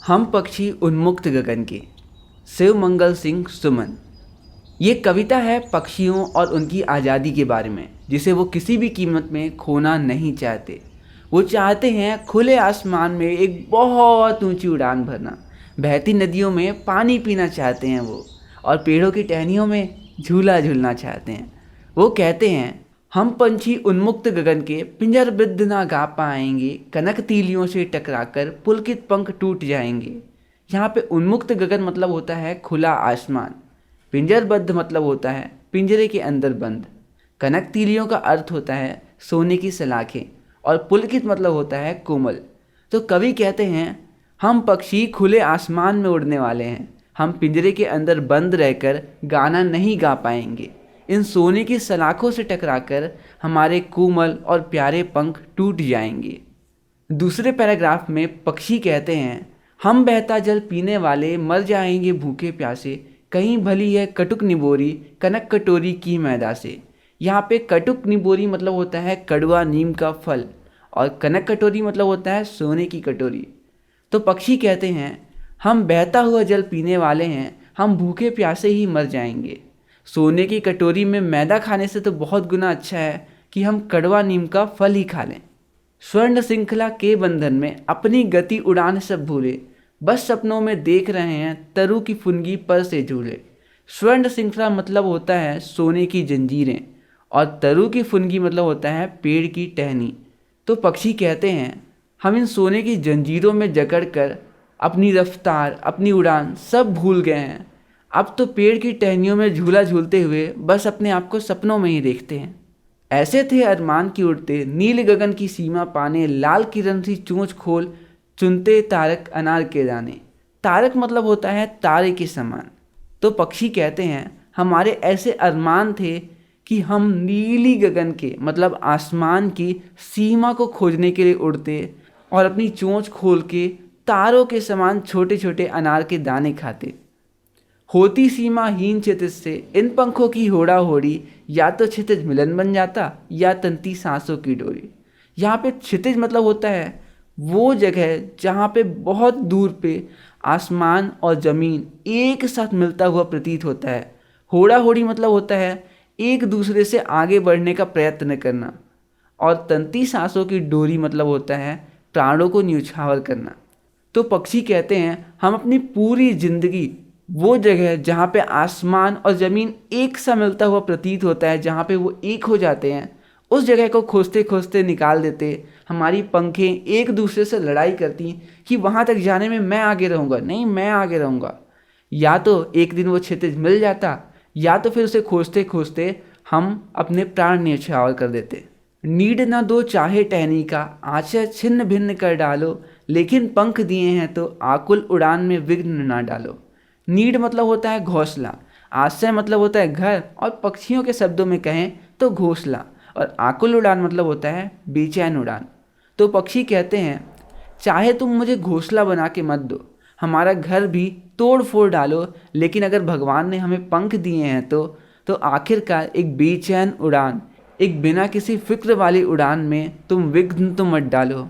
हम पक्षी उन्मुक्त गगन के। शिव मंगल सिंह सुमन। ये कविता है पक्षियों और उनकी आज़ादी के बारे में, जिसे वो किसी भी कीमत में खोना नहीं चाहते। वो चाहते हैं खुले आसमान में एक बहुत ऊंची उड़ान भरना, बहती नदियों में पानी पीना चाहते हैं वो, और पेड़ों की टहनियों में झूला झूलना चाहते हैं। वो कहते हैं हम पंछी उन्मुक्त गगन के, पिंजरबद्ध ना गा पाएंगे, कनक तीलियों से टकराकर पुलकित पंख टूट जाएंगे। यहाँ पे उन्मुक्त गगन मतलब होता है खुला आसमान, पिंजरबद्ध मतलब होता है पिंजरे के अंदर बंद, कनक तीलियों का अर्थ होता है सोने की सलाखें, और पुलकित मतलब होता है कोमल। तो कवि कहते हैं हम पक्षी खुले आसमान में उड़ने वाले हैं, हम पिंजरे के अंदर बंद रहकर गाना नहीं गा पाएंगे। इन सोने की सलाखों से टकराकर हमारे कोमल और प्यारे पंख टूट जाएंगे। दूसरे पैराग्राफ में पक्षी कहते हैं हम बहता जल पीने वाले मर जाएंगे भूखे प्यासे, कहीं भली है कटुक निबोरी कनक कटोरी की मैदा से। यहाँ पे कटुक निबोरी मतलब होता है कड़वा नीम का फल, और कनक कटोरी मतलब होता है सोने की कटोरी। तो पक्षी कहते हैं हम बहता हुआ जल पीने वाले हैं, हम भूखे प्यासे ही मर जाएंगे। सोने की कटोरी में मैदा खाने से तो बहुत गुना अच्छा है कि हम कड़वा नीम का फल ही खा लें। स्वर्ण श्रृंखला के बंधन में अपनी गति उड़ान सब भूले, बस सपनों में देख रहे हैं तरु की फुनगी पर से झूले। स्वर्ण श्रृंखला मतलब होता है सोने की जंजीरें, और तरु की फुनगी मतलब होता है पेड़ की टहनी। तो पक्षी कहते हैं हम इन सोने की जंजीरों में जकड़ कर अपनी रफ्तार, अपनी उड़ान सब भूल गए हैं। अब तो पेड़ की टहनियों में झूला झूलते हुए बस अपने आप को सपनों में ही देखते हैं। ऐसे थे अरमान की उड़ते, नील गगन की सीमा पाने, लाल किरण सी चोंच खोल चुनते तारक अनार के दाने। तारक मतलब होता है तारे के समान। तो पक्षी कहते हैं हमारे ऐसे अरमान थे कि हम नीली गगन के मतलब आसमान की सीमा को खोजने के लिए उड़ते और अपनी चोंच खोल के तारों के समान छोटे छोटे अनार के दाने खाते। होती सीमाहीन क्षितिज से इन पंखों की होड़ा होड़ी, या तो क्षितिज मिलन बन जाता या तंती सांसों की डोरी। यहाँ पे क्षितिज मतलब होता है वो जगह जहाँ पे बहुत दूर पे आसमान और ज़मीन एक साथ मिलता हुआ प्रतीत होता है। होड़ा होड़ी मतलब होता है एक दूसरे से आगे बढ़ने का प्रयत्न करना, और तंती सांसों की डोरी मतलब होता है प्राणों को न्यौछावर करना। तो पक्षी कहते हैं हम अपनी पूरी जिंदगी वो जगह जहाँ पे आसमान और ज़मीन एक सा मिलता हुआ प्रतीत होता है, जहाँ पे वो एक हो जाते हैं, उस जगह को खोजते खोजते निकाल देते। हमारी पंखें एक दूसरे से लड़ाई करती कि वहाँ तक जाने में मैं आगे रहूँगा, नहीं मैं आगे रहूँगा। या तो एक दिन वो क्षितिज मिल जाता, या तो फिर उसे खोजते खोजते हम अपने प्राण न्यौछावर कर देते। नीड ना दो चाहे टहनी का, आँचर छिन्न भिन्न कर डालो, लेकिन पंख दिए हैं तो आकुल उड़ान में विघ्न ना डालो। नीड मतलब होता है घोंसला, आश्रय मतलब होता है घर, और पक्षियों के शब्दों में कहें तो घोंसला, और आकुल उड़ान मतलब होता है बेचैन उड़ान। तो पक्षी कहते हैं चाहे तुम मुझे घोंसला बना के मत दो, हमारा घर भी तोड़ फोड़ डालो, लेकिन अगर भगवान ने हमें पंख दिए हैं तो आखिरकार एक बेचैन उड़ान, एक बिना किसी फिक्र वाली उड़ान में तुम विघ्न तो मत डालो।